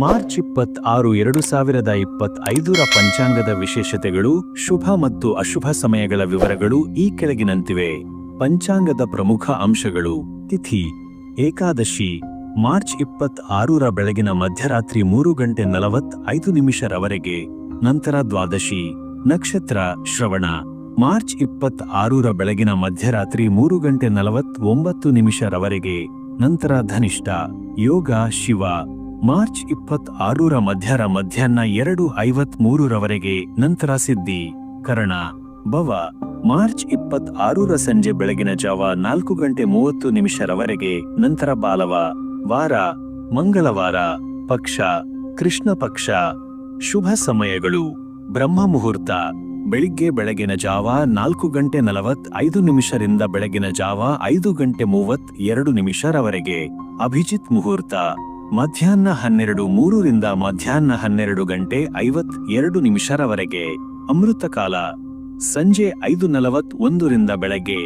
March 26, 2025 ಪಂಚಾಂಗದ ವಿಶೇಷತೆಗಳು, ಶುಭ ಮತ್ತು ಅಶುಭ ಸಮಯಗಳ ವಿವರಗಳು ಈ ಕೆಳಗಿನಂತಿವೆ. ಪಂಚಾಂಗದ ಪ್ರಮುಖ ಅಂಶಗಳು. ತಿಥಿ ಏಕಾದಶಿ ಮಾರ್ಚ್ 26 ಬೆಳಗಿನ ಮಧ್ಯರಾತ್ರಿ 3:45 ರವರೆಗೆ, ನಂತರ ದ್ವಾದಶಿ. ನಕ್ಷತ್ರ ಶ್ರವಣ ಮಾರ್ಚ್ 26 ಬೆಳಗಿನ ಮಧ್ಯರಾತ್ರಿ 3:49 ರವರೆಗೆ, ನಂತರ ಧನಿಷ್ಠ. ಯೋಗ ಶಿವ ಮಾರ್ಚ್ 26 ಮಧ್ಯಾಹ್ನ 2:53 ರವರೆಗೆ, ನಂತರ ಸಿದ್ಧಿ. ಕರಣ ಭವ ಮಾರ್ಚ್ 26 ಸಂಜೆ ಬೆಳಗಿನ ಜಾವ 4:30 ರವರೆಗೆ, ನಂತರ ಬಾಲವ. ವಾರ ಮಂಗಳವಾರ. ಪಕ್ಷ ಕೃಷ್ಣ ಪಕ್ಷ. ಶುಭ ಸಮಯಗಳು. ಬ್ರಹ್ಮ ಮುಹೂರ್ತ ಬೆಳಗಿನ ಜಾವ 4:45 ರಿಂದ ಬೆಳಗಿನ ಜಾವ 5:32 ರವರೆಗೆ. ಅಭಿಜಿತ್ ಮುಹೂರ್ತ ಮಧ್ಯಾಹ್ನ 12:03 ರಿಂದ ಮಧ್ಯಾಹ್ನ 12:52 ರವರೆಗೆ. ಅಮೃತ ಕಾಲ ಸಂಜೆ 5:41 ರಿಂದ ಬೆಳಗ್ಗೆ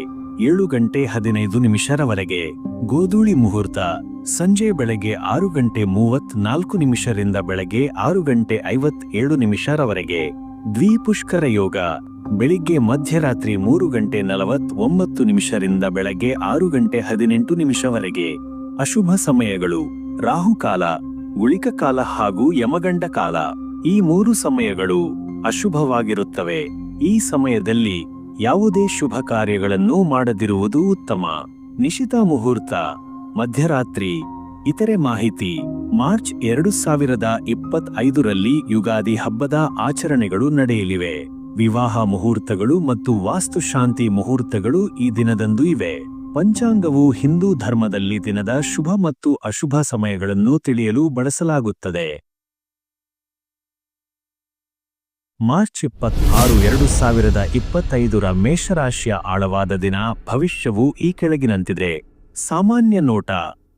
7:15 ರವರೆಗೆ. ಗೋಧೂಳಿ ಮುಹೂರ್ತ ಸಂಜೆ ಬೆಳಗ್ಗೆ 6:34 ರಿಂದ ಬೆಳಗ್ಗೆ 6:57 ರವರೆಗೆ. ದ್ವಿಪುಷ್ಕರ ಯೋಗ ಬೆಳಿಗ್ಗೆ ಮಧ್ಯರಾತ್ರಿ 3:49 ರಿಂದ ಬೆಳಗ್ಗೆ 6:18 ವರೆಗೆ. ಅಶುಭ ಸಮಯಗಳು. ರಾಹುಕಾಲ, ಗುಳಿಕ ಕಾಲ ಹಾಗೂ ಯಮಗಂಡ ಕಾಲ. ಈ 3 ಸಮಯಗಳು ಅಶುಭವಾಗಿರುತ್ತವೆ. ಈ ಸಮಯದಲ್ಲಿ ಯಾವುದೇ ಶುಭ ಕಾರ್ಯಗಳನ್ನು ಮಾಡದಿರುವುದು ಉತ್ತಮ. ನಿಶಿತ ಮುಹೂರ್ತ ಮಧ್ಯರಾತ್ರಿ. ಇತರೆ ಮಾಹಿತಿ. ಮಾರ್ಚ್ 2025 ಯುಗಾದಿ ಹಬ್ಬದ ಆಚರಣೆಗಳು ನಡೆಯಲಿವೆ. ವಿವಾಹ ಮುಹೂರ್ತಗಳು ಮತ್ತು ವಾಸ್ತುಶಾಂತಿ ಮುಹೂರ್ತಗಳು ಈ ದಿನದಂದು ಇವೆ. ಪಂಚಾಂಗವು ಹಿಂದೂ ಧರ್ಮದಲ್ಲಿ ದಿನದ ಶುಭ ಮತ್ತು ಅಶುಭ ಸಮಯಗಳನ್ನು ತಿಳಿಯಲು ಬಳಸಲಾಗುತ್ತದೆ. ಮಾರ್ಚ್ 26, 2025 ಮೇಷರಾಶಿಯ ಆಳವಾದ ದಿನ. ಭವಿಷ್ಯವು ಈ ಕೆಳಗಿನಂತಿದೆ. ಸಾಮಾನ್ಯ ನೋಟ.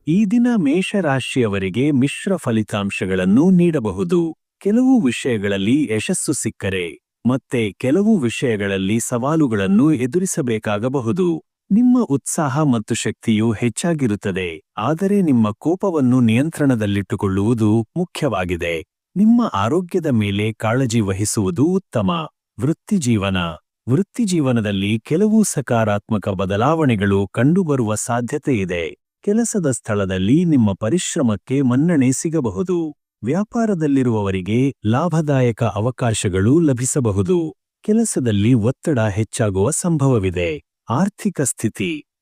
ಈ ದಿನ ಮೇಷರಾಶಿಯವರಿಗೆ ಮಿಶ್ರ ಫಲಿತಾಂಶಗಳನ್ನು ನೀಡಬಹುದು. ಕೆಲವು ವಿಷಯಗಳಲ್ಲಿ ಯಶಸ್ಸು ಸಿಕ್ಕರೆ ಮತ್ತೆ ಕೆಲವು ವಿಷಯಗಳಲ್ಲಿ ಸವಾಲುಗಳನ್ನು ಎದುರಿಸಬೇಕಾಗಬಹುದು. ನಿಮ್ಮ ಉತ್ಸಾಹ ಮತ್ತು ಶಕ್ತಿಯು ಹೆಚ್ಚಾಗಿರುತ್ತದೆ, ಆದರೆ ನಿಮ್ಮ ಕೋಪವನ್ನು ನಿಯಂತ್ರಣದಲ್ಲಿಟ್ಟುಕೊಳ್ಳುವುದು ಮುಖ್ಯವಾಗಿದೆ. ನಿಮ್ಮ ಆರೋಗ್ಯದ ಮೇಲೆ ಕಾಳಜಿ ವಹಿಸುವುದು ಉತ್ತಮ. ವೃತ್ತಿಜೀವನದಲ್ಲಿ ಕೆಲವು ಸಕಾರಾತ್ಮಕ ಬದಲಾವಣೆಗಳು ಕಂಡುಬರುವ ಸಾಧ್ಯತೆ ಇದೆ. ಕೆಲಸದ ಸ್ಥಳದಲ್ಲಿ ನಿಮ್ಮ ಪರಿಶ್ರಮಕ್ಕೆ ಮನ್ನಣೆ ಸಿಗಬಹುದು. ವ್ಯಾಪಾರದಲ್ಲಿರುವವರಿಗೆ ಲಾಭದಾಯಕ ಅವಕಾಶಗಳು ಲಭಿಸಬಹುದು. ಕೆಲಸದಲ್ಲಿ ಒತ್ತಡ ಹೆಚ್ಚಾಗುವ ಸಂಭವವಿದೆ.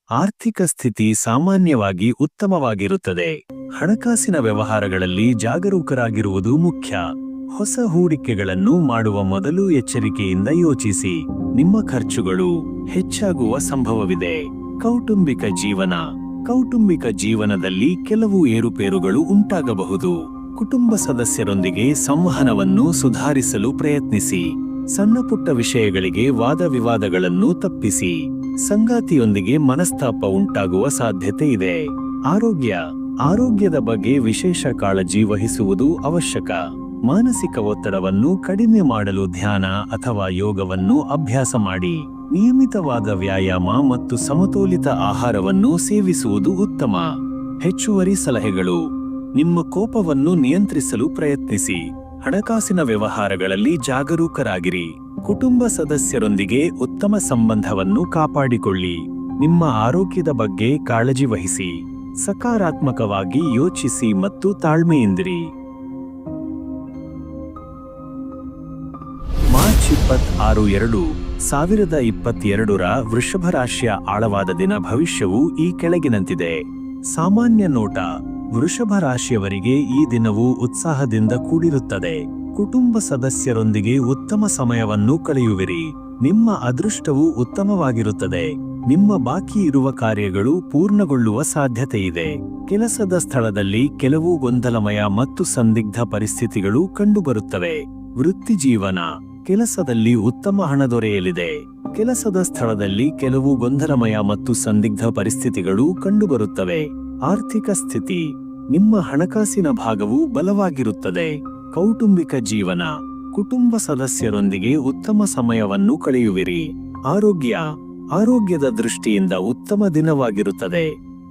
ಆರ್ಥಿಕ ಸ್ಥಿತಿ ಸಾಮಾನ್ಯವಾಗಿ ಉತ್ತಮವಾಗಿರುತ್ತದೆ. ಹಣಕಾಸಿನ ವ್ಯವಹಾರಗಳಲ್ಲಿ ಜಾಗರೂಕರಾಗಿರುವುದು ಮುಖ್ಯ. ಹೊಸ ಹೂಡಿಕೆಗಳನ್ನು ಮಾಡುವ ಮೊದಲು ಎಚ್ಚರಿಕೆಯಿಂದ ಯೋಚಿಸಿ. ನಿಮ್ಮ ಖರ್ಚುಗಳು ಹೆಚ್ಚಾಗುವ ಸಂಭವವಿದೆ. ಕೌಟುಂಬಿಕ ಜೀವನದಲ್ಲಿ ಕೆಲವು ಏರುಪೇರುಗಳು ಉಂಟಾಗಬಹುದು. ಕುಟುಂಬ ಸದಸ್ಯರೊಂದಿಗೆ ಸಂವಹನವನ್ನು ಸುಧಾರಿಸಲು ಪ್ರಯತ್ನಿಸಿ. ಸಣ್ಣಪುಟ್ಟ ವಿಷಯಗಳಿಗೆ ವಾದವಿವಾದಗಳನ್ನು ತಪ್ಪಿಸಿ. ಸಂಗಾತಿಯೊಂದಿಗೆ ಮನಸ್ತಾಪ ಉಂಟಾಗುವ ಸಾಧ್ಯತೆ ಇದೆ. ಆರೋಗ್ಯದ ಬಗ್ಗೆ ವಿಶೇಷ ಕಾಳಜಿ ವಹಿಸುವುದು ಅವಶ್ಯಕ. ಮಾನಸಿಕ ಒತ್ತಡವನ್ನು ಕಡಿಮೆ ಮಾಡಲು ಧ್ಯಾನ ಅಥವಾ ಯೋಗವನ್ನು ಅಭ್ಯಾಸ ಮಾಡಿ. ನಿಯಮಿತವಾದ ವ್ಯಾಯಾಮ ಮತ್ತು ಸಮತೋಲಿತ ಆಹಾರವನ್ನು ಸೇವಿಸುವುದು ಉತ್ತಮ. ಹೆಚ್ಚುವರಿ ಸಲಹೆಗಳು. ನಿಮ್ಮ ಕೋಪವನ್ನು ನಿಯಂತ್ರಿಸಲು ಪ್ರಯತ್ನಿಸಿ. ಹಣಕಾಸಿನ ವ್ಯವಹಾರಗಳಲ್ಲಿ ಜಾಗರೂಕರಾಗಿರಿ. ಕುಟುಂಬ ಸದಸ್ಯರೊಂದಿಗೆ ಉತ್ತಮ ಸಂಬಂಧವನ್ನು ಕಾಪಾಡಿಕೊಳ್ಳಿ. ನಿಮ್ಮ ಆರೋಗ್ಯದ ಬಗ್ಗೆ ಕಾಳಜಿ ವಹಿಸಿ. ಸಕಾರಾತ್ಮಕವಾಗಿ ಯೋಚಿಸಿ ಮತ್ತು ತಾಳ್ಮೆಯಿಂದಿರಿ. ಮಾರ್ಚ್ 26, 2022 ವೃಷಭ ರಾಶಿಯ ಆಳವಾದ ದಿನ. ಭವಿಷ್ಯವು ಈ ಕೆಳಗಿನಂತಿದೆ. ಸಾಮಾನ್ಯ ನೋಟ. ವೃಷಭ ರಾಶಿಯವರಿಗೆ ಈ ದಿನವು ಉತ್ಸಾಹದಿಂದ ಕೂಡಿರುತ್ತದೆ. ಕುಟುಂಬ ಸದಸ್ಯರೊಂದಿಗೆ ಉತ್ತಮ ಸಮಯವನ್ನು ಕಳೆಯುವಿರಿ. ನಿಮ್ಮ ಅದೃಷ್ಟವು ಉತ್ತಮವಾಗಿರುತ್ತದೆ. ನಿಮ್ಮ ಬಾಕಿ ಇರುವ ಕಾರ್ಯಗಳು ಪೂರ್ಣಗೊಳ್ಳುವ ಸಾಧ್ಯತೆಯಿದೆ. ಕೆಲಸದ ಸ್ಥಳದಲ್ಲಿ ಕೆಲವು ಗೊಂದಲಮಯ ಮತ್ತು ಸಂದಿಗ್ಧ ಪರಿಸ್ಥಿತಿಗಳು ಕಂಡುಬರುತ್ತವೆ. ವೃತ್ತಿಜೀವನ. ಕೆಲಸದಲ್ಲಿ ಉತ್ತಮ ಹಣ ದೊರೆಯಲಿದೆ. ಕೆಲಸದ ಸ್ಥಳದಲ್ಲಿ ಕೆಲವು ಗೊಂದಲಮಯ ಮತ್ತು ಸಂದಿಗ್ಧ ಪರಿಸ್ಥಿತಿಗಳು ಕಂಡುಬರುತ್ತವೆ. ಆರ್ಥಿಕ ಸ್ಥಿತಿ. ನಿಮ್ಮ ಹಣಕಾಸಿನ ಭಾಗವು ಬಲವಾಗಿರುತ್ತದೆ. ಕೌಟುಂಬಿಕ ಜೀವನ. ಕುಟುಂಬ ಸದಸ್ಯರೊಂದಿಗೆ ಉತ್ತಮ ಸಮಯವನ್ನು ಕಳೆಯುವಿರಿ. ಆರೋಗ್ಯದ ದೃಷ್ಟಿಯಿಂದ ಉತ್ತಮ ದಿನವಾಗಿರುತ್ತದೆ.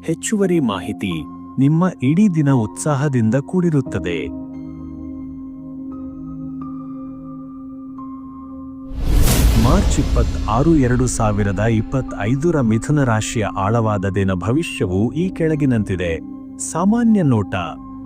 ಹೆಚ್ಚುವರಿ ಮಾಹಿತಿ. ನಿಮ್ಮ ಇಡೀ ದಿನ ಉತ್ಸಾಹದಿಂದ ಕೂಡಿರುತ್ತದೆ. ಮಾರ್ಚ್ 26, 2025 ಮಿಥುನ ರಾಶಿಯ ಆಳವಾದ ದಿನ ಭವಿಷ್ಯವು ಈ ಕೆಳಗಿನಂತಿದೆ. ಸಾಮಾನ್ಯ ನೋಟ: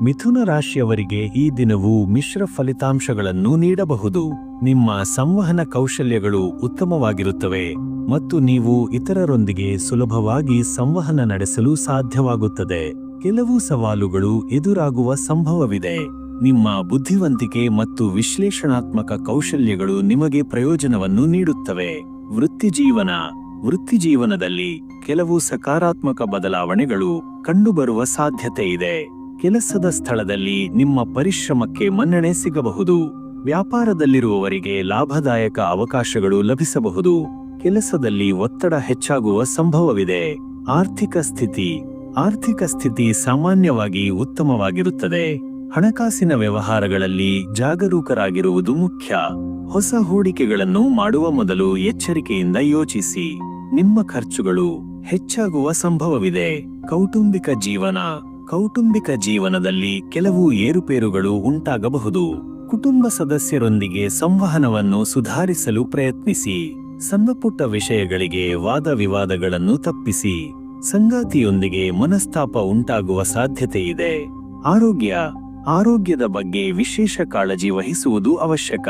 ಮಿಥುನ ರಾಶಿಯವರಿಗೆ ಈ ದಿನವು ಮಿಶ್ರ ಫಲಿತಾಂಶಗಳನ್ನು ನೀಡಬಹುದು. ನಿಮ್ಮ ಸಂವಹನ ಕೌಶಲ್ಯಗಳು ಉತ್ತಮವಾಗಿರುತ್ತವೆ ಮತ್ತು ನೀವು ಇತರರೊಂದಿಗೆ ಸುಲಭವಾಗಿ ಸಂವಹನ ನಡೆಸಲು ಸಾಧ್ಯವಾಗುತ್ತದೆ. ಕೆಲವು ಸವಾಲುಗಳು ಎದುರಾಗುವ ಸಂಭವವಿದೆ. ನಿಮ್ಮ ಬುದ್ಧಿವಂತಿಕೆ ಮತ್ತು ವಿಶ್ಲೇಷಣಾತ್ಮಕ ಕೌಶಲ್ಯಗಳು ನಿಮಗೆ ಪ್ರಯೋಜನವನ್ನು ನೀಡುತ್ತವೆ. ವೃತ್ತಿಜೀವನದಲ್ಲಿ ಕೆಲವು ಸಕಾರಾತ್ಮಕ ಬದಲಾವಣೆಗಳು ಕಂಡುಬರುವ ಸಾಧ್ಯತೆ ಇದೆ. ಕೆಲಸದ ಸ್ಥಳದಲ್ಲಿ ನಿಮ್ಮ ಪರಿಶ್ರಮಕ್ಕೆ ಮನ್ನಣೆ ಸಿಗಬಹುದು. ವ್ಯಾಪಾರದಲ್ಲಿರುವವರಿಗೆ ಲಾಭದಾಯಕ ಅವಕಾಶಗಳು ಲಭಿಸಬಹುದು. ಕೆಲಸದಲ್ಲಿ ಒತ್ತಡ ಹೆಚ್ಚಾಗುವ ಸಂಭವವಿದೆ. ಆರ್ಥಿಕ ಸ್ಥಿತಿ ಸಾಮಾನ್ಯವಾಗಿ ಉತ್ತಮವಾಗಿರುತ್ತದೆ. ಹಣಕಾಸಿನ ವ್ಯವಹಾರಗಳಲ್ಲಿ ಜಾಗರೂಕರಾಗಿರುವುದು ಮುಖ್ಯ. ಹೊಸ ಹೂಡಿಕೆಗಳನ್ನು ಮಾಡುವ ಮೊದಲು ಎಚ್ಚರಿಕೆಯಿಂದ ಯೋಚಿಸಿ. ನಿಮ್ಮ ಖರ್ಚುಗಳು ಹೆಚ್ಚಾಗುವ ಸಂಭವವಿದೆ. ಕೌಟುಂಬಿಕ ಜೀವನದಲ್ಲಿ ಕೆಲವು ಏರುಪೇರುಗಳು ಉಂಟಾಗಬಹುದು. ಕುಟುಂಬ ಸದಸ್ಯರೊಂದಿಗೆ ಸಂವಹನವನ್ನು ಸುಧಾರಿಸಲು ಪ್ರಯತ್ನಿಸಿ. ಸಣ್ಣಪುಟ್ಟ ವಿಷಯಗಳಿಗೆ ವಾದ ವಿವಾದಗಳನ್ನು ತಪ್ಪಿಸಿ. ಸಂಗಾತಿಯೊಂದಿಗೆ ಮನಸ್ತಾಪ ಉಂಟಾಗುವ ಸಾಧ್ಯತೆ ಇದೆ. ಆರೋಗ್ಯದ ಬಗ್ಗೆ ವಿಶೇಷ ಕಾಳಜಿ ವಹಿಸುವುದು ಅವಶ್ಯಕ.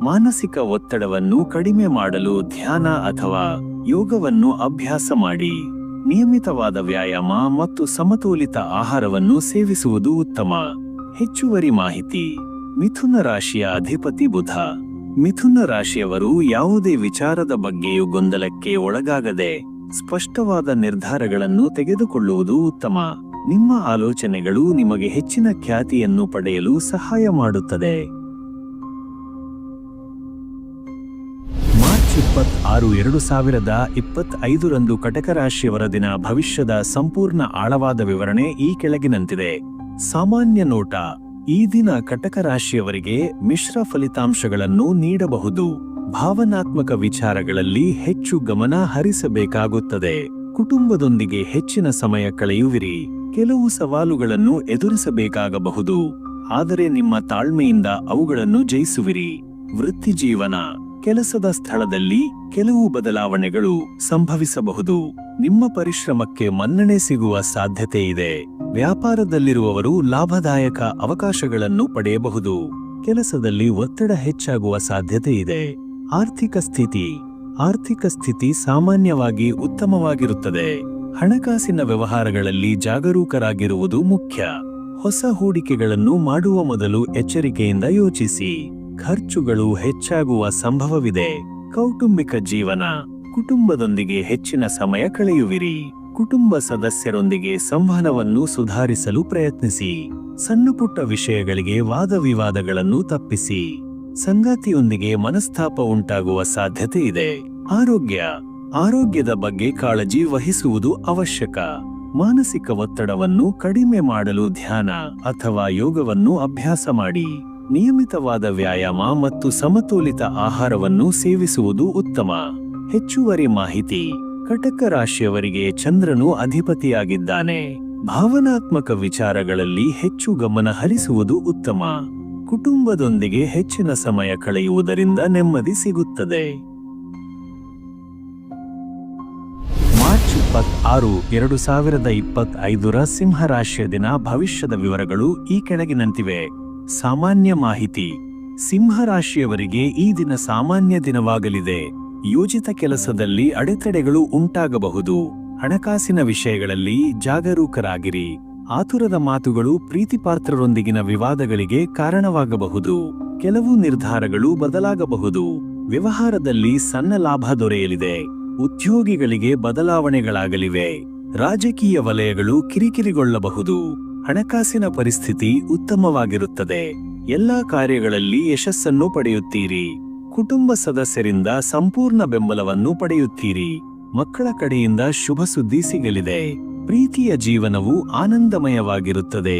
ಮಾನಸಿಕ ಒತ್ತಡವನ್ನು ಕಡಿಮೆ ಮಾಡಲು ಧ್ಯಾನ ಅಥವಾ ಯೋಗವನ್ನು ಅಭ್ಯಾಸ ಮಾಡಿ. ನಿಯಮಿತವಾದ ವ್ಯಾಯಾಮ ಮತ್ತು ಸಮತೋಲಿತ ಆಹಾರವನ್ನು ಸೇವಿಸುವುದು ಉತ್ತಮ. ಹೆಚ್ಚುವರಿ ಮಾಹಿತಿ: ಮಿಥುನ ರಾಶಿಯ ಅಧಿಪತಿ ಬುಧ. ಮಿಥುನ ರಾಶಿಯವರು ಯಾವುದೇ ವಿಚಾರದ ಬಗ್ಗೆಯೂ ಗೊಂದಲಕ್ಕೆ ಒಳಗಾಗದೆ ಸ್ಪಷ್ಟವಾದ ನಿರ್ಧಾರಗಳನ್ನು ತೆಗೆದುಕೊಳ್ಳುವುದು ಉತ್ತಮ. ನಿಮ್ಮ ಆಲೋಚನೆಗಳು ನಿಮಗೆ ಹೆಚ್ಚಿನ ಖ್ಯಾತಿಯನ್ನು ಪಡೆಯಲು ಸಹಾಯ ಮಾಡುತ್ತದೆ. ಮಾರ್ಚ್ 26, 2025 ಕಟಕ ರಾಶಿಯವರ ದಿನ ಭವಿಷ್ಯದ ಸಂಪೂರ್ಣ ಆಳವಾದ ವಿವರಣೆ ಈ ಕೆಳಗಿನಂತಿದೆ. ಸಾಮಾನ್ಯ ನೋಟ: ಈ ದಿನ ಕಟಕ ರಾಶಿಯವರಿಗೆ ಮಿಶ್ರ ಫಲಿತಾಂಶಗಳನ್ನು ನೀಡಬಹುದು. ಭಾವನಾತ್ಮಕ ವಿಚಾರಗಳಲ್ಲಿ ಹೆಚ್ಚು ಗಮನ ಹರಿಸಬೇಕಾಗುತ್ತದೆ. ಕುಟುಂಬದೊಂದಿಗೆ ಹೆಚ್ಚಿನ ಸಮಯ ಕಳೆಯುವಿರಿ. ಕೆಲವು ಸವಾಲುಗಳನ್ನು ಎದುರಿಸಬೇಕಾಗಬಹುದು, ಆದರೆ ನಿಮ್ಮ ತಾಳ್ಮೆಯಿಂದ ಅವುಗಳನ್ನು ಜಯಿಸುವಿರಿ. ಕೆಲಸದ ಸ್ಥಳದಲ್ಲಿ ಕೆಲವು ಬದಲಾವಣೆಗಳು ಸಂಭವಿಸಬಹುದು. ನಿಮ್ಮ ಪರಿಶ್ರಮಕ್ಕೆ ಮನ್ನಣೆ ಸಿಗುವ ಸಾಧ್ಯತೆ ಇದೆ. ವ್ಯಾಪಾರದಲ್ಲಿರುವವರು ಲಾಭದಾಯಕ ಅವಕಾಶಗಳನ್ನು ಪಡೆಯಬಹುದು. ಕೆಲಸದಲ್ಲಿ ಒತ್ತಡ ಹೆಚ್ಚಾಗುವ ಸಾಧ್ಯತೆ ಇದೆ. ಆರ್ಥಿಕ ಸ್ಥಿತಿ ಸಾಮಾನ್ಯವಾಗಿ ಉತ್ತಮವಾಗಿರುತ್ತದೆ. ಹಣಕಾಸಿನ ವ್ಯವಹಾರಗಳಲ್ಲಿ ಜಾಗರೂಕರಾಗಿರುವುದು ಮುಖ್ಯ. ಹೊಸ ಹೂಡಿಕೆಗಳನ್ನು ಮಾಡುವ ಮೊದಲು ಎಚ್ಚರಿಕೆಯಿಂದ ಯೋಚಿಸಿ. ಖರ್ಚುಗಳು ಹೆಚ್ಚಾಗುವ ಸಂಭವವಿದೆ. ಕೌಟುಂಬಿಕ ಜೀವನ: ಕುಟುಂಬದೊಂದಿಗೆ ಹೆಚ್ಚಿನ ಸಮಯ ಕಳೆಯುವಿರಿ. ಕುಟುಂಬ ಸದಸ್ಯರೊಂದಿಗೆ ಸಂವಹನವನ್ನು ಸುಧಾರಿಸಲು ಪ್ರಯತ್ನಿಸಿ. ಸಣ್ಣಪುಟ್ಟ ವಿಷಯಗಳಿಗೆ ವಾದವಿವಾದಗಳನ್ನು ತಪ್ಪಿಸಿ. ಸಂಗಾತಿಯೊಂದಿಗೆ ಮನಸ್ತಾಪ ಉಂಟಾಗುವ ಸಾಧ್ಯತೆ ಇದೆ. ಆರೋಗ್ಯದ ಬಗ್ಗೆ ಕಾಳಜಿ ವಹಿಸುವುದು ಅವಶ್ಯಕ. ಮಾನಸಿಕ ಒತ್ತಡವನ್ನು ಕಡಿಮೆ ಮಾಡಲು ಧ್ಯಾನ ಅಥವಾ ಯೋಗವನ್ನು ಅಭ್ಯಾಸ ಮಾಡಿ. ನಿಯಮಿತವಾದ ವ್ಯಾಯಾಮ ಮತ್ತು ಸಮತೋಲಿತ ಆಹಾರವನ್ನು ಸೇವಿಸುವುದು ಉತ್ತಮ. ಹೆಚ್ಚುವರಿ ಮಾಹಿತಿ: ಕಟಕ ರಾಶಿಯವರಿಗೆ ಚಂದ್ರನು ಅಧಿಪತಿಯಾಗಿದ್ದಾನೆ. ಭಾವನಾತ್ಮಕ ವಿಚಾರಗಳಲ್ಲಿ ಹೆಚ್ಚು ಗಮನ ಹರಿಸುವುದು ಉತ್ತಮ. ಕುಟುಂಬದೊಂದಿಗೆ ಹೆಚ್ಚಿನ ಸಮಯ ಕಳೆಯುವುದರಿಂದ ನೆಮ್ಮದಿ ಸಿಗುತ್ತದೆ. ಮಾರ್ಚ್ 26, 2025 ಸಿಂಹ ರಾಶಿಯ ದಿನ ಭವಿಷ್ಯದ ವಿವರಗಳು ಈ ಕೆಳಗಿನಂತಿವೆ. ಸಾಮಾನ್ಯ ಮಾಹಿತಿ: ಸಿಂಹ ರಾಶಿಯವರಿಗೆ ಈ ದಿನ ಸಾಮಾನ್ಯ ದಿನವಾಗಲಿದೆ. ಯೋಜಿತ ಕೆಲಸದಲ್ಲಿ ಅಡೆತಡೆಗಳು ಉಂಟಾಗಬಹುದು. ಹಣಕಾಸಿನ ವಿಷಯಗಳಲ್ಲಿ ಜಾಗರೂಕರಾಗಿರಿ. ಆತುರದ ಮಾತುಗಳು ಪ್ರೀತಿಪಾತ್ರರೊಂದಿಗಿನ ವಿವಾದಗಳಿಗೆ ಕಾರಣವಾಗಬಹುದು. ಕೆಲವು ನಿರ್ಧಾರಗಳು ಬದಲಾಗಬಹುದು. ವ್ಯವಹಾರದಲ್ಲಿ ಸಣ್ಣ ಲಾಭ ದೊರೆಯಲಿದೆ. ಉದ್ಯೋಗಿಗಳಿಗೆ ಬದಲಾವಣೆಗಳಾಗಲಿವೆ. ರಾಜಕೀಯ ವಲಯಗಳು ಕಿರಿಕಿರಿಗೊಳ್ಳಬಹುದು. ಹಣಕಾಸಿನ ಪರಿಸ್ಥಿತಿ ಉತ್ತಮವಾಗಿರುತ್ತದೆ. ಎಲ್ಲಾ ಕಾರ್ಯಗಳಲ್ಲಿ ಯಶಸ್ಸನ್ನು ಪಡೆಯುತ್ತೀರಿ. ಕುಟುಂಬ ಸದಸ್ಯರಿಂದ ಸಂಪೂರ್ಣ ಬೆಂಬಲವನ್ನು ಪಡೆಯುತ್ತೀರಿ. ಮಕ್ಕಳ ಕಡೆಯಿಂದ ಶುಭ ಸುದ್ದಿ ಸಿಗಲಿದೆ. ಪ್ರೀತಿಯ ಜೀವನವು ಆನಂದಮಯವಾಗಿರುತ್ತದೆ.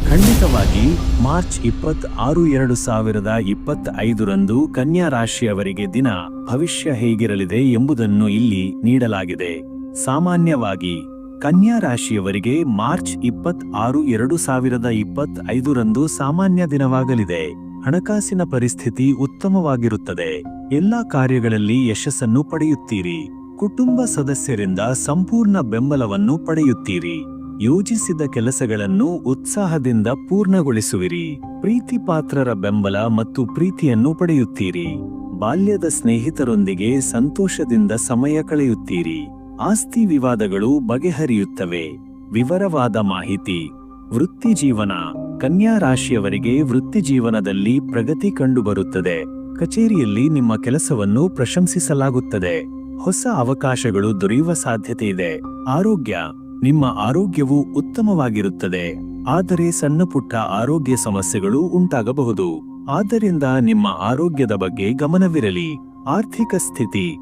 ಖಂಡಿತವಾಗಿ ಮಾರ್ಚ್ 26, 2025 ಕನ್ಯಾ ರಾಶಿಯವರಿಗೆ ದಿನ ಭವಿಷ್ಯ ಹೇಗಿರಲಿದೆ ಎಂಬುದನ್ನು ಇಲ್ಲಿ ನೀಡಲಾಗಿದೆ. ಸಾಮಾನ್ಯವಾಗಿ ಕನ್ಯಾ ರಾಶಿಯವರಿಗೆ ಮಾರ್ಚ್ 26, 2025 ಸಾಮಾನ್ಯ ದಿನವಾಗಲಿದೆ. ಹಣಕಾಸಿನ ಪರಿಸ್ಥಿತಿ ಉತ್ತಮವಾಗಿರುತ್ತದೆ. ಎಲ್ಲಾ ಕಾರ್ಯಗಳಲ್ಲಿ ಯಶಸ್ಸನ್ನು ಪಡೆಯುತ್ತೀರಿ. ಕುಟುಂಬ ಸದಸ್ಯರಿಂದ ಸಂಪೂರ್ಣ ಬೆಂಬಲವನ್ನು ಪಡೆಯುತ್ತೀರಿ. ಯೋಜಿಸಿದ ಕೆಲಸಗಳನ್ನು ಉತ್ಸಾಹದಿಂದ ಪೂರ್ಣಗೊಳಿಸುವಿರಿ. ಪ್ರೀತಿಪಾತ್ರರ ಬೆಂಬಲ ಮತ್ತು ಪ್ರೀತಿಯನ್ನು ಪಡೆಯುತ್ತೀರಿ. ಬಾಲ್ಯದ ಸ್ನೇಹಿತರೊಂದಿಗೆ ಸಂತೋಷದಿಂದ ಸಮಯ ಕಳೆಯುತ್ತೀರಿ. ಆಸ್ತಿ ವಿವಾದಗಳು ಬಗೆಹರಿಯುತ್ತವೆ. ವಿವರವಾದ ಮಾಹಿತಿ. ವೃತ್ತಿಜೀವನ. ಕನ್ಯಾ ರಾಶಿಯವರಿಗೆ ವೃತ್ತಿಜೀವನದಲ್ಲಿ ಪ್ರಗತಿ ಕಂಡುಬರುತ್ತದೆ. ಕಚೇರಿಯಲ್ಲಿ ನಿಮ್ಮ ಕೆಲಸವನ್ನು ಪ್ರಶಂಸಿಸಲಾಗುತ್ತದೆ. ಹೊಸ ಅವಕಾಶಗಳು ದೊರೆಯುವ ಸಾಧ್ಯತೆ ಇದೆ. ಆರೋಗ್ಯ. ನಿಮ್ಮ ಆರೋಗ್ಯವು ಉತ್ತಮವಾಗಿರುತ್ತದೆ, ಆದರೆ ಸಣ್ಣಪುಟ್ಟ ಆರೋಗ್ಯ ಸಮಸ್ಯೆಗಳು ಉಂಟಾಗಬಹುದು. ಆದ್ದರಿಂದ ನಿಮ್ಮ ಆರೋಗ್ಯದ ಬಗ್ಗೆ ಗಮನವಿರಲಿ. ಆರ್ಥಿಕ ಸ್ಥಿತಿ.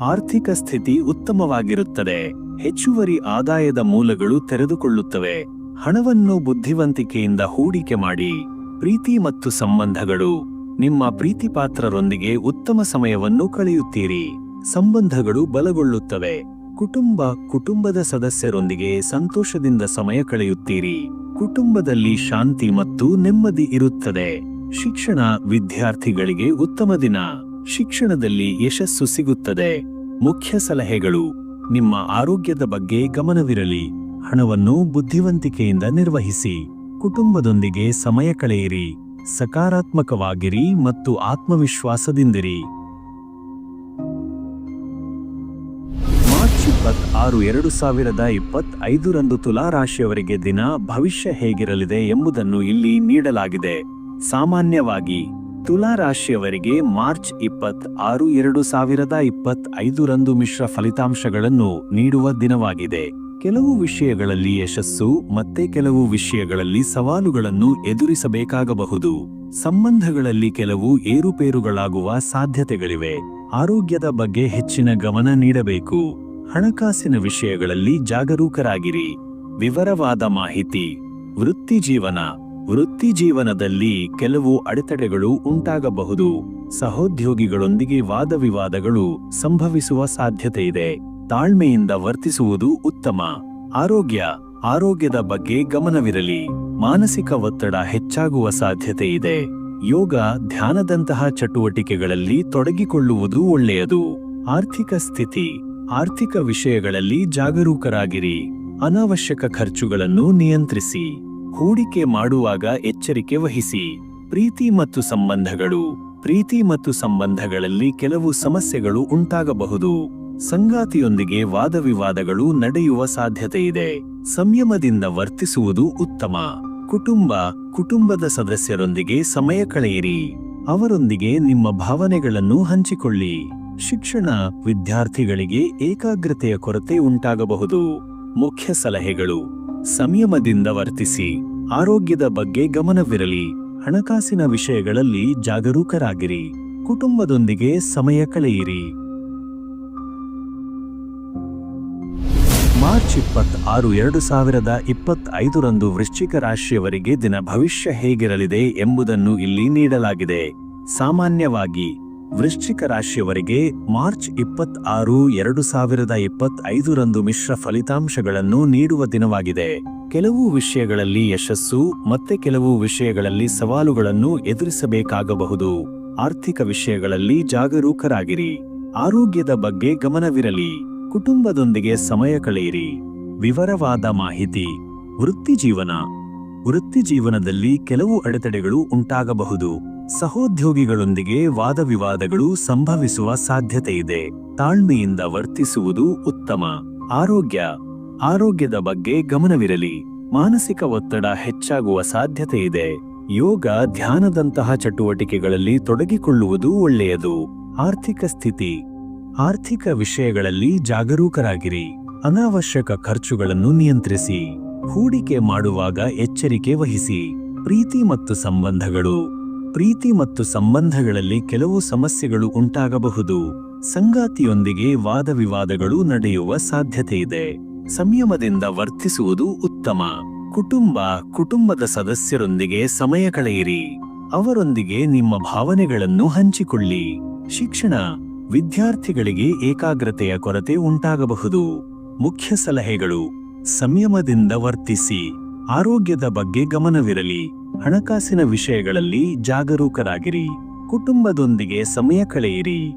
ಆರ್ಥಿಕ ಸ್ಥಿತಿ ಉತ್ತಮವಾಗಿರುತ್ತದೆ. ಹೆಚ್ಚುವರಿ ಆದಾಯದ ಮೂಲಗಳು ತೆರೆದುಕೊಳ್ಳುತ್ತವೆ. ಹಣವನ್ನು ಬುದ್ಧಿವಂತಿಕೆಯಿಂದ ಹೂಡಿಕೆ ಮಾಡಿ. ಪ್ರೀತಿ ಮತ್ತು ಸಂಬಂಧಗಳು. ನಿಮ್ಮ ಪ್ರೀತಿಪಾತ್ರರೊಂದಿಗೆ ಉತ್ತಮ ಸಮಯವನ್ನು ಕಳೆಯುತ್ತೀರಿ. ಸಂಬಂಧಗಳು ಬಲಗೊಳ್ಳುತ್ತವೆ. ಕುಟುಂಬದ ಸದಸ್ಯರೊಂದಿಗೆ ಸಂತೋಷದಿಂದ ಸಮಯ ಕಳೆಯುತ್ತೀರಿ. ಕುಟುಂಬದಲ್ಲಿ ಶಾಂತಿ ಮತ್ತು ನೆಮ್ಮದಿ ಇರುತ್ತದೆ. ಶಿಕ್ಷಣ. ವಿದ್ಯಾರ್ಥಿಗಳಿಗೆ ಉತ್ತಮ ದಿನ. ಶಿಕ್ಷಣದಲ್ಲಿ ಯಶಸ್ಸು ಸಿಗುತ್ತದೆ. ಮುಖ್ಯ ಸಲಹೆಗಳು. ನಿಮ್ಮ ಆರೋಗ್ಯದ ಬಗ್ಗೆ ಗಮನವಿರಲಿ. ಹಣವನ್ನು ಬುದ್ಧಿವಂತಿಕೆಯಿಂದ ನಿರ್ವಹಿಸಿ. ಕುಟುಂಬದೊಂದಿಗೆ ಸಮಯ ಕಳೆಯಿರಿ. ಸಕಾರಾತ್ಮಕವಾಗಿರಿ ಮತ್ತು ಆತ್ಮವಿಶ್ವಾಸದಿಂದಿರಿ. ಮಾರ್ಚ್ 26, 2025 ತುಲಾ ರಾಶಿಯವರಿಗೆ ದಿನ ಭವಿಷ್ಯ ಹೇಗಿರಲಿದೆ ಎಂಬುದನ್ನು ಇಲ್ಲಿ ನೀಡಲಾಗಿದೆ. ಸಾಮಾನ್ಯವಾಗಿ ತುಲಾ ರಾಶಿಯವರಿಗೆ ಮಾರ್ಚ್ 26, 2025 ಮಿಶ್ರ ಫಲಿತಾಂಶಗಳನ್ನು ನೀಡುವ ದಿನವಾಗಿದೆ. ಕೆಲವು ವಿಷಯಗಳಲ್ಲಿ ಯಶಸ್ಸು ಮತ್ತೆ ಕೆಲವು ವಿಷಯಗಳಲ್ಲಿ ಸವಾಲುಗಳನ್ನು ಎದುರಿಸಬೇಕಾಗಬಹುದು. ಸಂಬಂಧಗಳಲ್ಲಿ ಕೆಲವು ಏರುಪೇರುಗಳಾಗುವ ಸಾಧ್ಯತೆಗಳಿವೆ. ಆರೋಗ್ಯದ ಬಗ್ಗೆ ಹೆಚ್ಚಿನ ಗಮನ ನೀಡಬೇಕು. ಹಣಕಾಸಿನ ವಿಷಯಗಳಲ್ಲಿ ಜಾಗರೂಕರಾಗಿರಿ. ವಿವರವಾದ ಮಾಹಿತಿ. ವೃತ್ತಿಜೀವನ. ವೃತ್ತಿಜೀವನದಲ್ಲಿ ಕೆಲವು ಅಡೆತಡೆಗಳು ಉಂಟಾಗಬಹುದು. ಸಹೋದ್ಯೋಗಿಗಳೊಂದಿಗೆ ವಾದವಿವಾದಗಳು ಸಂಭವಿಸುವ ಸಾಧ್ಯತೆ ಇದೆ. ತಾಳ್ಮೆಯಿಂದ ವರ್ತಿಸುವುದು ಉತ್ತಮ. ಆರೋಗ್ಯ. ಆರೋಗ್ಯದ ಬಗ್ಗೆ ಗಮನವಿರಲಿ. ಮಾನಸಿಕ ಒತ್ತಡ ಹೆಚ್ಚಾಗುವ ಸಾಧ್ಯತೆ ಇದೆ. ಯೋಗ, ಧ್ಯಾನದಂತಹ ಚಟುವಟಿಕೆಗಳಲ್ಲಿ ತೊಡಗಿಕೊಳ್ಳುವುದು ಒಳ್ಳೆಯದು. ಆರ್ಥಿಕ ಸ್ಥಿತಿ. ಆರ್ಥಿಕ ವಿಷಯಗಳಲ್ಲಿ ಜಾಗರೂಕರಾಗಿರಿ. ಅನಾವಶ್ಯಕ ಖರ್ಚುಗಳನ್ನು ನಿಯಂತ್ರಿಸಿ. ಹೂಡಿಕೆ ಮಾಡುವಾಗ ಎಚ್ಚರಿಕೆ ವಹಿಸಿ. ಪ್ರೀತಿ ಮತ್ತು ಸಂಬಂಧಗಳು. ಪ್ರೀತಿ ಮತ್ತು ಸಂಬಂಧಗಳಲ್ಲಿ ಕೆಲವು ಸಮಸ್ಯೆಗಳು ಉಂಟಾಗಬಹುದು. ಸಂಗಾತಿಯೊಂದಿಗೆ ವಾದವಿವಾದಗಳು ನಡೆಯುವ ಸಾಧ್ಯತೆಯಿದೆ. ಸಂಯಮದಿಂದ ವರ್ತಿಸುವುದು ಉತ್ತಮ. ಕುಟುಂಬದ ಸದಸ್ಯರೊಂದಿಗೆ ಸಮಯ ಕಳೆಯಿರಿ. ಅವರೊಂದಿಗೆ ನಿಮ್ಮ ಭಾವನೆಗಳನ್ನು ಹಂಚಿಕೊಳ್ಳಿ. ಶಿಕ್ಷಣ. ವಿದ್ಯಾರ್ಥಿಗಳಿಗೆ ಏಕಾಗ್ರತೆಯ ಕೊರತೆ ಉಂಟಾಗಬಹುದು. ಮುಖ್ಯ ಸಲಹೆಗಳು. ಸಂಯಮದಿಂದ ವರ್ತಿಸಿ. ಆರೋಗ್ಯದ ಬಗ್ಗೆ ಗಮನವಿರಲಿ. ಹಣಕಾಸಿನ ವಿಷಯಗಳಲ್ಲಿ ಜಾಗರೂಕರಾಗಿರಿ. ಕುಟುಂಬದೊಂದಿಗೆ ಸಮಯ ಕಳೆಯಿರಿ. ಮಾರ್ಚ್ 26, 2025 ವೃಶ್ಚಿಕ ರಾಶಿಯವರಿಗೆ ದಿನ ಭವಿಷ್ಯ ಹೇಗಿರಲಿದೆ ಎಂಬುದನ್ನು ಇಲ್ಲಿ ನೀಡಲಾಗಿದೆ. ಸಾಮಾನ್ಯವಾಗಿ ವೃಶ್ಚಿಕ ರಾಶಿಯವರಿಗೆ ಮಾರ್ಚ್ 26, 2025 ಮಿಶ್ರ ಫಲಿತಾಂಶಗಳನ್ನು ನೀಡುವ ದಿನವಾಗಿದೆ. ಕೆಲವು ವಿಷಯಗಳಲ್ಲಿ ಯಶಸ್ಸು ಮತ್ತೆ ಕೆಲವು ವಿಷಯಗಳಲ್ಲಿ ಸವಾಲುಗಳನ್ನು ಎದುರಿಸಬೇಕಾಗಬಹುದು. ಆರ್ಥಿಕ ವಿಷಯಗಳಲ್ಲಿ ಜಾಗರೂಕರಾಗಿರಿ. ಆರೋಗ್ಯದ ಬಗ್ಗೆ ಗಮನವಿರಲಿ. ಕುಟುಂಬದೊಂದಿಗೆ ಸಮಯ ಕಳೆಯಿರಿ. ವಿವರವಾದ ಮಾಹಿತಿ. ವೃತ್ತಿಜೀವನ. ವೃತ್ತಿಜೀವನದಲ್ಲಿ ಕೆಲವು ಅಡೆತಡೆಗಳು ಉಂಟಾಗಬಹುದು. ಸಹೋದ್ಯೋಗಿಗಳೊಂದಿಗೆ ವಾದವಿವಾದಗಳು ಸಂಭವಿಸುವ ಸಾಧ್ಯತೆಯಿದೆ. ತಾಳ್ಮೆಯಿಂದ ವರ್ತಿಸುವುದು ಉತ್ತಮ. ಆರೋಗ್ಯ. ಆರೋಗ್ಯದ ಬಗ್ಗೆ ಗಮನವಿರಲಿ. ಮಾನಸಿಕ ಒತ್ತಡ ಹೆಚ್ಚಾಗುವ ಸಾಧ್ಯತೆಯಿದೆ. ಯೋಗ, ಧ್ಯಾನದಂತಹ ಚಟುವಟಿಕೆಗಳಲ್ಲಿ ತೊಡಗಿಕೊಳ್ಳುವುದು ಒಳ್ಳೆಯದು. ಆರ್ಥಿಕ ಸ್ಥಿತಿ. ಆರ್ಥಿಕ ವಿಷಯಗಳಲ್ಲಿ ಜಾಗರೂಕರಾಗಿರಿ. ಅನಾವಶ್ಯಕ ಖರ್ಚುಗಳನ್ನು ನಿಯಂತ್ರಿಸಿ. ಹೂಡಿಕೆ ಮಾಡುವಾಗ ಎಚ್ಚರಿಕೆ ವಹಿಸಿ. ಪ್ರೀತಿ ಮತ್ತು ಸಂಬಂಧಗಳು. ಪ್ರೀತಿ ಮತ್ತು ಸಂಬಂಧಗಳಲ್ಲಿ ಕೆಲವು ಸಮಸ್ಯೆಗಳು ಉಂಟಾಗಬಹುದು. ಸಂಗಾತಿಯೊಂದಿಗೆ ವಾದವಿವಾದಗಳು ನಡೆಯುವ ಸಾಧ್ಯತೆಯಿದೆ. ಸಂಯಮದಿಂದ ವರ್ತಿಸುವುದು ಉತ್ತಮ. ಕುಟುಂಬದ ಸದಸ್ಯರೊಂದಿಗೆ ಸಮಯ ಕಳೆಯಿರಿ. ಅವರೊಂದಿಗೆ ನಿಮ್ಮ ಭಾವನೆಗಳನ್ನು ಹಂಚಿಕೊಳ್ಳಿ. ಶಿಕ್ಷಣ. ವಿದ್ಯಾರ್ಥಿಗಳಿಗೆ ಏಕಾಗ್ರತೆಯ ಕೊರತೆ ಉಂಟಾಗಬಹುದು. ಮುಖ್ಯ ಸಲಹೆಗಳು. ಸಂಯಮದಿಂದ ವರ್ತಿಸಿ. ಆರೋಗ್ಯದ ಬಗ್ಗೆ ಗಮನವಿರಲಿ. ಹಣಕಾಸಿನ ವಿಷಯಗಳಲ್ಲಿ ಜಾಗರೂಕರಾಗಿರಿ. ಕುಟುಂಬದೊಂದಿಗೆ ಸಮಯ ಕಳೆಯಿರಿ.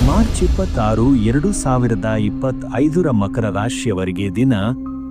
ಮಾರ್ಚ್ 26, 2025 ಮಕರ ರಾಶಿಯವರಿಗೆ ದಿನ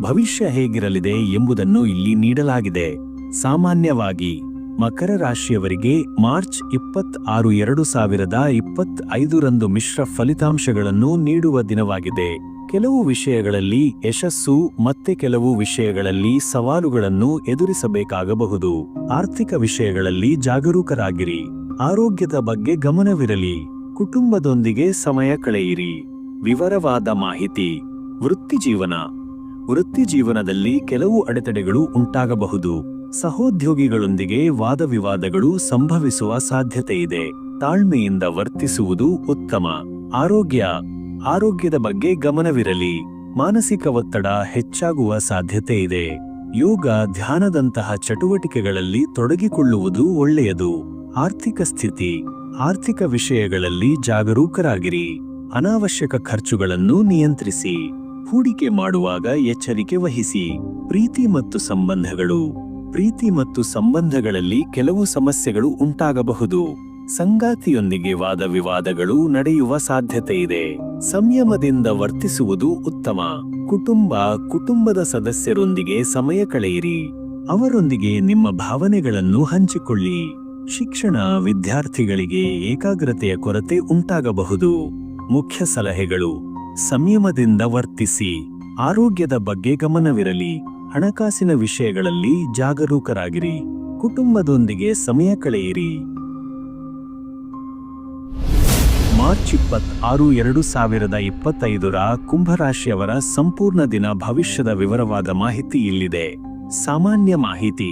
ಭವಿಷ್ಯ ಹೇಗಿರಲಿದೆ ಎಂಬುದನ್ನು ಇಲ್ಲಿ ನೀಡಲಾಗಿದೆ. ಸಾಮಾನ್ಯವಾಗಿ ಮಕರ ರಾಶಿಯವರಿಗೆ ಮಾರ್ಚ್ 26, 2025 ಮಿಶ್ರ ಫಲಿತಾಂಶಗಳನ್ನು ನೀಡುವ ದಿನವಾಗಿದೆ. ಕೆಲವು ವಿಷಯಗಳಲ್ಲಿ ಯಶಸ್ಸು ಮತ್ತೆ ಕೆಲವು ವಿಷಯಗಳಲ್ಲಿ ಸವಾಲುಗಳನ್ನು ಎದುರಿಸಬೇಕಾಗಬಹುದು. ಆರ್ಥಿಕ ವಿಷಯಗಳಲ್ಲಿ ಜಾಗರೂಕರಾಗಿರಿ. ಆರೋಗ್ಯದ ಬಗ್ಗೆ ಗಮನವಿರಲಿ. ಕುಟುಂಬದೊಂದಿಗೆ ಸಮಯ ಕಳೆಯಿರಿ. ವಿವರವಾದ ಮಾಹಿತಿ. ವೃತ್ತಿಜೀವನದಲ್ಲಿ ಕೆಲವು ಅಡೆತಡೆಗಳು ಉಂಟಾಗಬಹುದು. ಸಹೋದ್ಯೋಗಿಗಳೊಂದಿಗೆ ವಾದವಿವಾದಗಳು ಸಂಭವಿಸುವ ಸಾಧ್ಯತೆಯಿದೆ. ತಾಳ್ಮೆಯಿಂದ ವರ್ತಿಸುವುದು ಉತ್ತಮ. ಆರೋಗ್ಯದ ಬಗ್ಗೆ ಗಮನವಿರಲಿ. ಮಾನಸಿಕ ಒತ್ತಡ ಹೆಚ್ಚಾಗುವ ಸಾಧ್ಯತೆ ಇದೆ. ಯೋಗ, ಧ್ಯಾನದಂತಹ ಚಟುವಟಿಕೆಗಳಲ್ಲಿ ತೊಡಗಿಕೊಳ್ಳುವುದು ಒಳ್ಳೆಯದು. ಆರ್ಥಿಕ ಸ್ಥಿತಿ. ಆರ್ಥಿಕ ವಿಷಯಗಳಲ್ಲಿ ಜಾಗರೂಕರಾಗಿರಿ. ಅನಾವಶ್ಯಕ ಖರ್ಚುಗಳನ್ನು ನಿಯಂತ್ರಿಸಿ. ಹೂಡಿಕೆ ಮಾಡುವಾಗ ಎಚ್ಚರಿಕೆ ವಹಿಸಿ. ಪ್ರೀತಿ ಮತ್ತು ಸಂಬಂಧಗಳಲ್ಲಿ ಕೆಲವು ಸಮಸ್ಯೆಗಳು ಉಂಟಾಗಬಹುದು. ಸಂಗಾತಿಯೊಂದಿಗೆ ವಾದವಿವಾದಗಳು ನಡೆಯುವ ಸಾಧ್ಯತೆಯಿದೆ. ಸಂಯಮದಿಂದ ವರ್ತಿಸುವುದು ಉತ್ತಮ. ಕುಟುಂಬದ ಸದಸ್ಯರೊಂದಿಗೆ ಸಮಯ ಕಳೆಯಿರಿ. ಅವರೊಂದಿಗೆ ನಿಮ್ಮ ಭಾವನೆಗಳನ್ನು ಹಂಚಿಕೊಳ್ಳಿ. ಶಿಕ್ಷಣ. ವಿದ್ಯಾರ್ಥಿಗಳಿಗೆ ಏಕಾಗ್ರತೆಯ ಕೊರತೆ ಉಂಟಾಗಬಹುದು. ಮುಖ್ಯ ಸಲಹೆಗಳು: ಸಂಯಮದಿಂದ ವರ್ತಿಸಿ. ಆರೋಗ್ಯದ ಬಗ್ಗೆ ಗಮನವಿರಲಿ. ಹಣಕಾಸಿನ ವಿಷಯಗಳಲ್ಲಿ ಜಾಗರೂಕರಾಗಿರಿ. ಕುಟುಂಬದೊಂದಿಗೆ ಸಮಯ ಕಳೆಯಿರಿ. ಮಾರ್ಚ್ 26, 2025 ಕುಂಭರಾಶಿಯವರ ಸಂಪೂರ್ಣ ದಿನ ಭವಿಷ್ಯದ ವಿವರವಾದ ಮಾಹಿತಿ ಇಲ್ಲಿದೆ. ಸಾಮಾನ್ಯ ಮಾಹಿತಿ.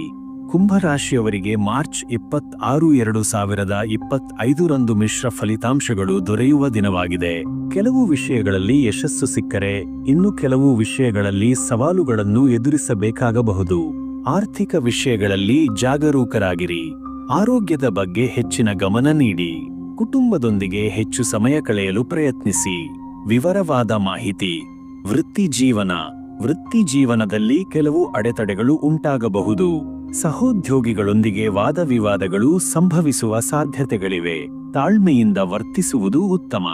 ಕುಂಭರಾಶಿಯವರಿಗೆ ಮಾರ್ಚ್ 26, 2025 ಮಿಶ್ರ ಫಲಿತಾಂಶಗಳು ದೊರೆಯುವ ದಿನವಾಗಿದೆ. ಕೆಲವು ವಿಷಯಗಳಲ್ಲಿ ಯಶಸ್ಸು ಸಿಕ್ಕರೆ ಇನ್ನು ಕೆಲವು ವಿಷಯಗಳಲ್ಲಿ ಸವಾಲುಗಳನ್ನು ಎದುರಿಸಬೇಕಾಗಬಹುದು. ಆರ್ಥಿಕ ವಿಷಯಗಳಲ್ಲಿ ಜಾಗರೂಕರಾಗಿರಿ. ಆರೋಗ್ಯದ ಬಗ್ಗೆ ಹೆಚ್ಚಿನ ಗಮನ ನೀಡಿ. ಕುಟುಂಬದೊಂದಿಗೆ ಹೆಚ್ಚು ಸಮಯ ಕಳೆಯಲು ಪ್ರಯತ್ನಿಸಿ. ವಿವರವಾದ ಮಾಹಿತಿ. ವೃತ್ತಿಜೀವನದಲ್ಲಿ ಕೆಲವು ಅಡೆತಡೆಗಳು ಉಂಟಾಗಬಹುದು. ಸಹೋದ್ಯೋಗಿಗಳೊಂದಿಗೆ ವಾದವಿವಾದಗಳು ಸಂಭವಿಸುವ ಸಾಧ್ಯತೆಗಳಿವೆ. ತಾಳ್ಮೆಯಿಂದ ವರ್ತಿಸುವುದು ಉತ್ತಮ.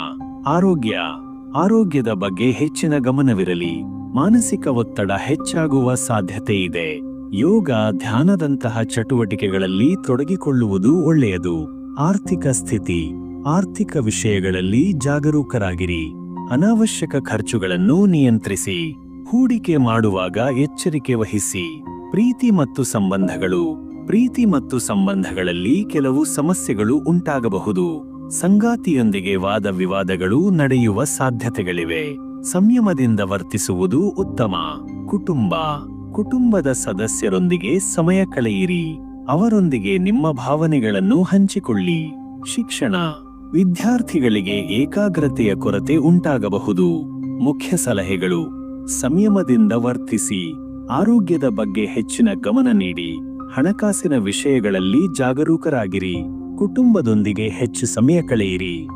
ಆರೋಗ್ಯದ ಬಗ್ಗೆ ಹೆಚ್ಚಿನ ಗಮನವಿರಲಿ. ಮಾನಸಿಕ ಒತ್ತಡ ಹೆಚ್ಚಾಗುವ ಸಾಧ್ಯತೆಯಿದೆ. ಯೋಗ, ಧ್ಯಾನದಂತಹ ಚಟುವಟಿಕೆಗಳಲ್ಲಿ ತೊಡಗಿಕೊಳ್ಳುವುದು ಒಳ್ಳೆಯದು. ಆರ್ಥಿಕ ಸ್ಥಿತಿ. ಆರ್ಥಿಕ ವಿಷಯಗಳಲ್ಲಿ ಜಾಗರೂಕರಾಗಿರಿ. ಅನಾವಶ್ಯಕ ಖರ್ಚುಗಳನ್ನು ನಿಯಂತ್ರಿಸಿ. ಹೂಡಿಕೆ ಮಾಡುವಾಗ ಎಚ್ಚರಿಕೆ ವಹಿಸಿ. ಪ್ರೀತಿ ಮತ್ತು ಸಂಬಂಧಗಳಲ್ಲಿ ಕೆಲವು ಸಮಸ್ಯೆಗಳು ಉಂಟಾಗಬಹುದು. ಸಂಗಾತಿಯೊಂದಿಗೆ ವಾದವಿವಾದಗಳು ನಡೆಯುವ ಸಾಧ್ಯತೆಗಳಿವೆ. ಸಂಯಮದಿಂದ ವರ್ತಿಸುವುದು ಉತ್ತಮ. ಕುಟುಂಬದ ಸದಸ್ಯರೊಂದಿಗೆ ಸಮಯ ಕಳೆಯಿರಿ. ಅವರೊಂದಿಗೆ ನಿಮ್ಮ ಭಾವನೆಗಳನ್ನು ಹಂಚಿಕೊಳ್ಳಿ. ಶಿಕ್ಷಣ. ವಿದ್ಯಾರ್ಥಿಗಳಿಗೆ ಏಕಾಗ್ರತೆಯ ಕೊರತೆ ಉಂಟಾಗಬಹುದು. ಮುಖ್ಯ ಸಲಹೆಗಳು: ಸಂಯಮದಿಂದ ವರ್ತಿಸಿ. ಆರೋಗ್ಯದ ಬಗ್ಗೆ ಹೆಚ್ಚಿನ ಗಮನ ನೀಡಿ. ಹಣಕಾಸಿನ ವಿಷಯಗಳಲ್ಲಿ ಜಾಗರೂಕರಾಗಿರಿ. ಕುಟುಂಬದೊಂದಿಗೆ ಹೆಚ್ಚು ಸಮಯ ಕಳೆಯಿರಿ.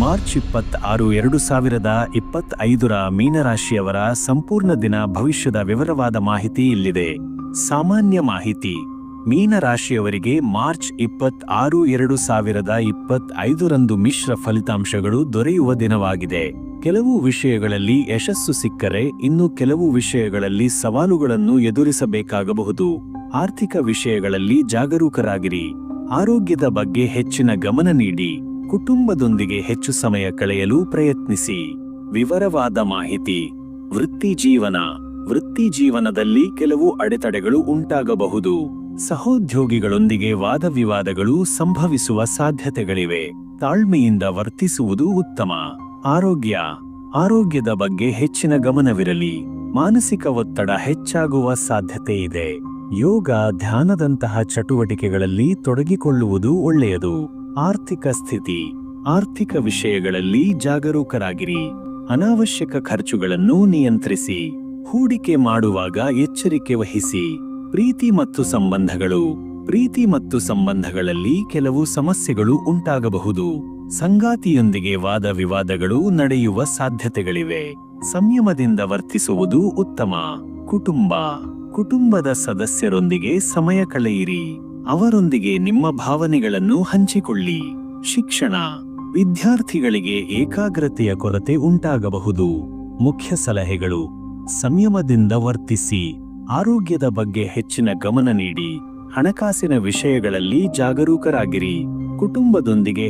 ಮಾರ್ಚ್ 26, 2025 ಮೀನರಾಶಿಯವರ ಸಂಪೂರ್ಣ ದಿನ ಭವಿಷ್ಯದ ವಿವರವಾದ ಮಾಹಿತಿ ಇಲ್ಲಿದೆ. ಸಾಮಾನ್ಯ ಮಾಹಿತಿ. ಮೀನರಾಶಿಯವರಿಗೆ ಮಾರ್ಚ್ 26, 2025 ಮಿಶ್ರ ಫಲಿತಾಂಶಗಳು ದೊರೆಯುವ ದಿನವಾಗಿದೆ. ಕೆಲವು ವಿಷಯಗಳಲ್ಲಿ ಯಶಸ್ಸು ಸಿಕ್ಕರೆ ಇನ್ನು ಕೆಲವು ವಿಷಯಗಳಲ್ಲಿ ಸವಾಲುಗಳನ್ನು ಎದುರಿಸಬೇಕಾಗಬಹುದು. ಆರ್ಥಿಕ ವಿಷಯಗಳಲ್ಲಿ ಜಾಗರೂಕರಾಗಿರಿ. ಆರೋಗ್ಯದ ಬಗ್ಗೆ ಹೆಚ್ಚಿನ ಗಮನ ನೀಡಿ. ಕುಟುಂಬದೊಂದಿಗೆ ಹೆಚ್ಚು ಸಮಯ ಕಳೆಯಲು ಪ್ರಯತ್ನಿಸಿ. ವಿವರವಾದ ಮಾಹಿತಿ. ವೃತ್ತಿಜೀವನದಲ್ಲಿ ಕೆಲವು ಅಡೆತಡೆಗಳು ಉಂಟಾಗಬಹುದು. ಸಹೋದ್ಯೋಗಿಗಳೊಂದಿಗೆ ವಾದವಿವಾದಗಳು ಸಂಭವಿಸುವ ಸಾಧ್ಯತೆಗಳಿವೆ. ತಾಳ್ಮೆಯಿಂದ ವರ್ತಿಸುವುದು ಉತ್ತಮ. ಆರೋಗ್ಯದ ಬಗ್ಗೆ ಹೆಚ್ಚಿನ ಗಮನವಿರಲಿ. ಮಾನಸಿಕ ಒತ್ತಡ ಹೆಚ್ಚಾಗುವ ಸಾಧ್ಯತೆಯಿದೆ. ಯೋಗ, ಧ್ಯಾನದಂತಹ ಚಟುವಟಿಕೆಗಳಲ್ಲಿ ತೊಡಗಿಕೊಳ್ಳುವುದು ಒಳ್ಳೆಯದು. ಆರ್ಥಿಕ ಸ್ಥಿತಿ. ಆರ್ಥಿಕ ವಿಷಯಗಳಲ್ಲಿ ಜಾಗರೂಕರಾಗಿರಿ. ಅನಾವಶ್ಯಕ ಖರ್ಚುಗಳನ್ನು ನಿಯಂತ್ರಿಸಿ. ಹೂಡಿಕೆ ಮಾಡುವಾಗ ಎಚ್ಚರಿಕೆ ವಹಿಸಿ. ಪ್ರೀತಿ ಮತ್ತು ಸಂಬಂಧಗಳಲ್ಲಿ ಕೆಲವು ಸಮಸ್ಯೆಗಳು ಉಂಟಾಗಬಹುದು. ಸಂಗಾತಿಯೊಂದಿಗೆ ವಾದವಿವಾದಗಳು ನಡೆಯುವ ಸಾಧ್ಯತೆಗಳಿವೆ. ಸಂಯಮದಿಂದ ವರ್ತಿಸುವುದು ಉತ್ತಮ. ಕುಟುಂಬದ ಸದಸ್ಯರೊಂದಿಗೆ ಸಮಯ ಕಳೆಯಿರಿ. ಅವರೊಂದಿಗೆ ನಿಮ್ಮ ಭಾವನೆಗಳನ್ನು ಹಂಚಿಕೊಳ್ಳಿ. ಶಿಕ್ಷಣ. ವಿದ್ಯಾರ್ಥಿಗಳಿಗೆ ಏಕಾಗ್ರತೆಯ ಕೊರತೆ ಉಂಟಾಗಬಹುದು. ಮುಖ್ಯ ಸಲಹೆಗಳು: ಸಂಯಮದಿಂದ ವರ್ತಿಸಿ. ಆರೋಗ್ಯದ ಬಗ್ಗೆ ಹೆಚ್ಚಿನ ಗಮನ ನೀಡಿ. ಹಣಕಾಸಿನ ವಿಷಯಗಳಲ್ಲಿ ಜಾಗರೂಕರಾಗಿರಿ. ಕುಟುಂಬದೊಂದಿಗೆ